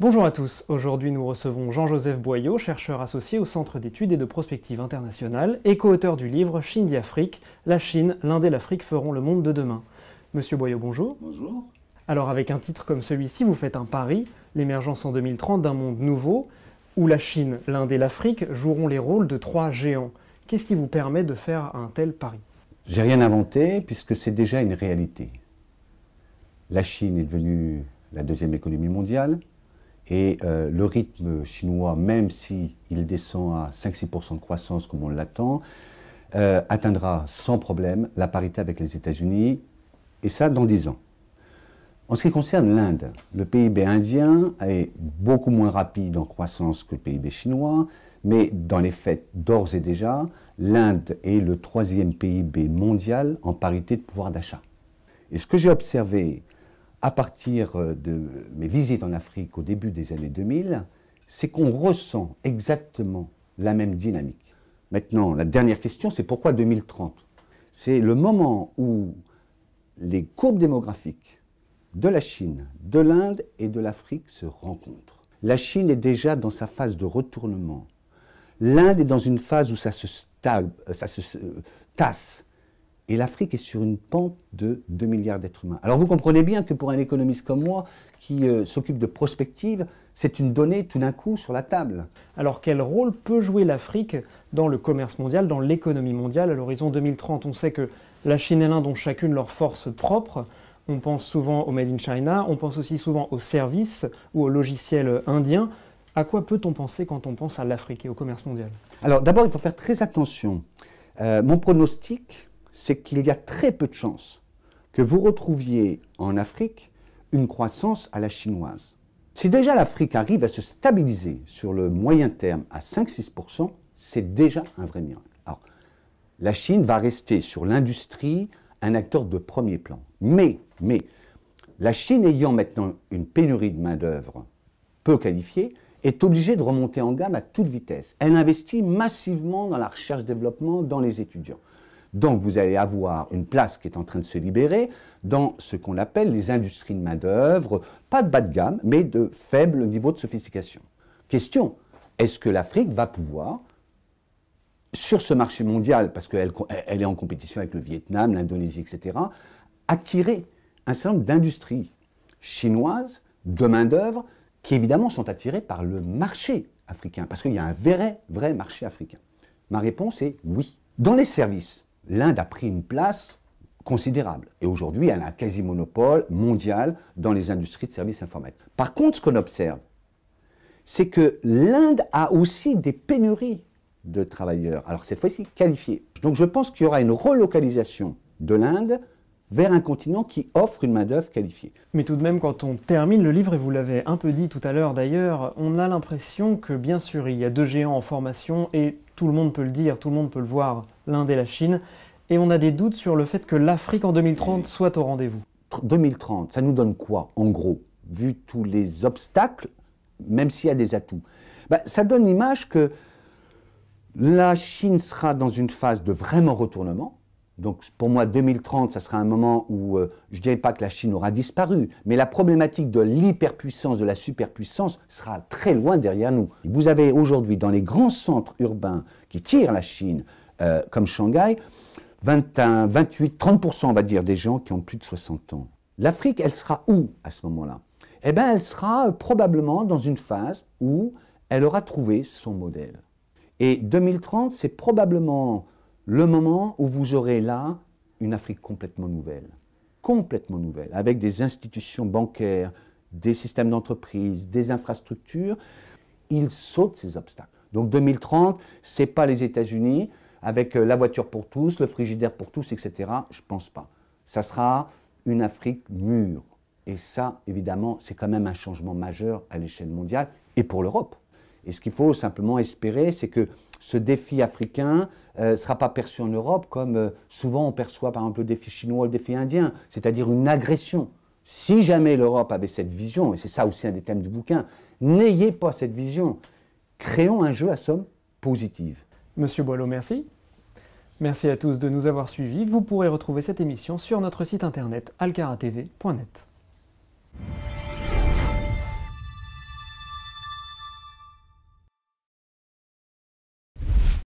Bonjour à tous, aujourd'hui nous recevons Jean-Joseph Boyau, chercheur associé au Centre d'études et de prospective internationale et co-auteur du livre Chine d'Afrique, la Chine, l'Inde et l'Afrique feront le monde de demain. Monsieur Boyau, bonjour. Bonjour. Alors avec un titre comme celui-ci, vous faites un pari, l'émergence en 2030 d'un monde nouveau, où la Chine, l'Inde et l'Afrique joueront les rôles de trois géants. Qu'est-ce qui vous permet de faire un tel pari? J'ai rien inventé puisque c'est déjà une réalité. La Chine est devenue la deuxième économie mondiale et le rythme chinois, même s'il descend à 5-6% de croissance comme on l'attend, atteindra sans problème la parité avec les États-Unis, et ça dans 10 ans. En ce qui concerne l'Inde, le PIB indien est beaucoup moins rapide en croissance que le PIB chinois, mais dans les faits, d'ores et déjà, l'Inde est le troisième PIB mondial en parité de pouvoir d'achat. Et ce que j'ai observé à partir de mes visites en Afrique au début des années 2000, c'est qu'on ressent exactement la même dynamique. Maintenant, la dernière question, c'est pourquoi 2030? C'est le moment où les courbes démographiques de la Chine, de l'Inde et de l'Afrique se rencontrent. La Chine est déjà dans sa phase de retournement. L'Inde est dans une phase où ça se tasse. Et l'Afrique est sur une pente de 2 milliards d'êtres humains. Alors vous comprenez bien que pour un économiste comme moi, qui s'occupe de prospective, c'est une donnée tout d'un coup sur la table. Alors quel rôle peut jouer l'Afrique dans le commerce mondial, dans l'économie mondiale à l'horizon 2030? On sait que la Chine et l'Inde ont chacune leurs forces propres. On pense souvent au Made in China, on pense aussi souvent aux services ou aux logiciels indiens. À quoi peut-on penser quand on pense à l'Afrique et au commerce mondial? Alors d'abord, il faut faire très attention. Mon pronostic, c'est qu'il y a très peu de chances que vous retrouviez en Afrique une croissance à la chinoise. Si déjà l'Afrique arrive à se stabiliser sur le moyen terme à 5-6%, c'est déjà un vrai miracle. Alors, la Chine va rester sur l'industrie un acteur de premier plan. Mais, la Chine ayant maintenant une pénurie de main-d'œuvre peu qualifiée, est obligée de remonter en gamme à toute vitesse. Elle investit massivement dans la recherche-développement, dans les étudiants. Donc vous allez avoir une place qui est en train de se libérer dans ce qu'on appelle les industries de main-d'œuvre, pas de bas de gamme, mais de faible niveau de sophistication. Question, est-ce que l'Afrique va pouvoir, sur ce marché mondial, parce qu'elle est en compétition avec le Vietnam, l'Indonésie, etc., attirer un certain nombre d'industries chinoises, de main-d'œuvre, qui évidemment sont attirées par le marché africain, parce qu'il y a un vrai marché africain. Ma réponse est oui. Dans les services, l'Inde a pris une place considérable. Et aujourd'hui, elle a un quasi-monopole mondial dans les industries de services informatiques. Par contre, ce qu'on observe, c'est que l'Inde a aussi des pénuries de travailleurs, alors cette fois-ci qualifiés. Donc je pense qu'il y aura une relocalisation de l'Inde vers un continent qui offre une main-d'œuvre qualifiée. Mais tout de même, quand on termine le livre, et vous l'avez un peu dit tout à l'heure d'ailleurs, on a l'impression que bien sûr il y a deux géants en formation et tout le monde peut le dire, tout le monde peut le voir, l'Inde et la Chine, et on a des doutes sur le fait que l'Afrique en 2030 soit au rendez-vous. 2030, ça nous donne quoi en gros, vu tous les obstacles, même s'il y a des atouts? Ça donne l'image que la Chine sera dans une phase de vraiment retournement. Donc pour moi, 2030, ça sera un moment où, je ne dirais pas que la Chine aura disparu, mais la problématique de l'hyperpuissance, de la superpuissance, sera très loin derrière nous. Vous avez aujourd'hui, dans les grands centres urbains qui tirent la Chine, comme Shanghai, 21, 28, 30%, on va dire, des gens qui ont plus de 60 ans. L'Afrique, elle sera où à ce moment-là? Eh bien, elle sera probablement dans une phase où elle aura trouvé son modèle. Et 2030, c'est probablement le moment où vous aurez là une Afrique complètement nouvelle, avec des institutions bancaires, des systèmes d'entreprise, des infrastructures. Ils sautent ces obstacles. Donc 2030, ce n'est pas les États-Unis avec la voiture pour tous, le frigidaire pour tous, etc. Je ne pense pas. Ça sera une Afrique mûre. Et ça, évidemment, c'est quand même un changement majeur à l'échelle mondiale et pour l'Europe. Et ce qu'il faut simplement espérer, c'est que ce défi africain ne sera pas perçu en Europe comme souvent on perçoit par exemple le défi chinois ou le défi indien, c'est-à-dire une agression. Si jamais l'Europe avait cette vision, et c'est ça aussi un des thèmes du bouquin, n'ayez pas cette vision. Créons un jeu à somme positive. Monsieur Boileau, merci. Merci à tous de nous avoir suivis. Vous pourrez retrouver cette émission sur notre site internet alcaratv.net.